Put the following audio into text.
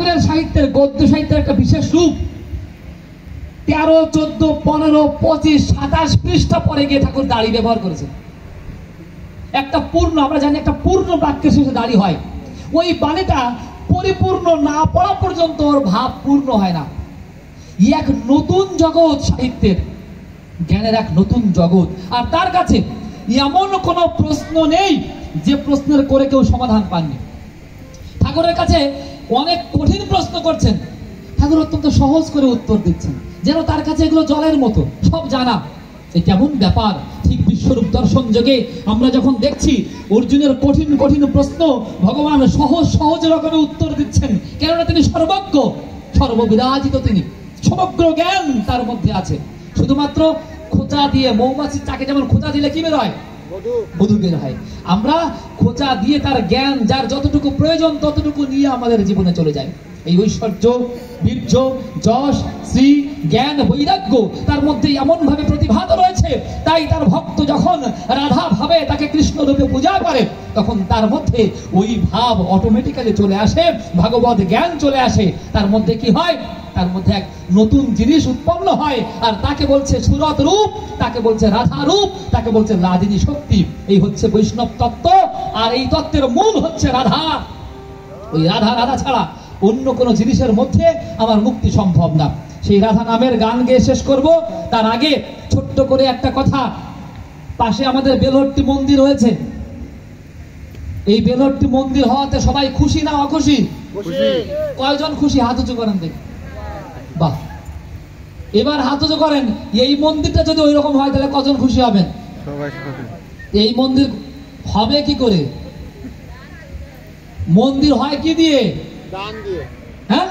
আমাদের সাহিত্যের গদ্য সাহিত্যের একটা বিশেষ রূপ। 13, 14, 15, 25, 27 পৃষ্ঠা পরে গিয়ে ঠাকুর দাড়ি ব্যবহার করেছেন। একটা পূর্ণ, আমরা জানি একটা পূর্ণ বাক্যের শেষে দাড়ি হয়। ওই বাণীটা পরিপূর্ণ না পড়া পর্যন্ত ওর ভাব পূর্ণ হয় না। এক নতুন জগৎ সাহিত্যের, জ্ঞানের এক নতুন জগৎ। আর তার কাছে এমন কোনো প্রশ্ন নেই যে প্রশ্নের করে কেউ সমাধান পাননি। ঠাকুরের কাছে অনেক কঠিন প্রশ্ন করছেন, ঠাকুর অত্যন্ত সহজ করে উত্তর দিচ্ছেন, যেন তার কাছে এগুলো জলের মতো, সব জানা। এই কেমন ব্যাপার! ঠিক বিশ্বরূপ দর্শন যোগে আমরা যখন দেখছি অর্জুনের কঠিন কঠিন প্রশ্ন ভগবান সহজ সহজ রকমে উত্তর দিচ্ছেন, কেননা তিনি সর্বজ্ঞ, সর্ববিরাজিত, তিনি সমগ্র জ্ঞান তার মধ্যে আছে। শুধুমাত্র খোঁচা দিয়ে, মৌমাছির চাকে যেমন খোঁচা দিলে কি বের হয়? মধু বের হয়। আমরা খোঁচা দিয়ে তার জ্ঞান, যার যতটুকু প্রয়োজন ততটুকু নিয়ে আমাদের জীবনে চলে যায়। এই ঐশ্বর্য, বীর্য, যশ, শ্রী, জ্ঞান, বৈরাগ্য তার মধ্যে এমন ভাবে প্রতিভাত রয়েছে, তাই তার ভক্ত যখন রাধা ভাবে তাকে কৃষ্ণ রূপে পূজা করে, তখন তার মধ্যে ওই ভাব অটোমেটিক্যালি চলে আসে, ভাগবত জ্ঞান চলে আসে। তার মধ্যে কি হয়? তার মধ্যে এক নতুন জিনিস উৎপন্ন হয়, আর তাকে বলছে সুরত রূপ, তাকে বলছে রাধা রূপ, তাকে বলছে লাদিনী শক্তি। এই হচ্ছে বৈষ্ণব তত্ত্ব। আর এই তত্ত্বের মূল হচ্ছে রাধা। ওই রাধা, রাধা ছাড়া অন্য কোনো জিনিসের মধ্যে আমার মুক্তি সম্ভব না। সেই রাধা নামের গান গেয়ে শেষ করব। তার আগে ছোট্ট করে একটা কথা, পাশে আমাদের বেলহট্টি মন্দির রয়েছে। এই বেলহট্টি মন্দির হওয়াতে সবাই খুশি না অখুশি? কয়জন খুশি? হাত উঁচু করেন দেখি। বাহ, এবার হাত উঁচু করেন। এই মন্দিরটা যদি ওই রকম হয় তাহলে কজন খুশি হবেন? এই মন্দির হবে কি করে? মন্দির হয় কি দিয়ে? দান দিয়ে। হ্যাঁ।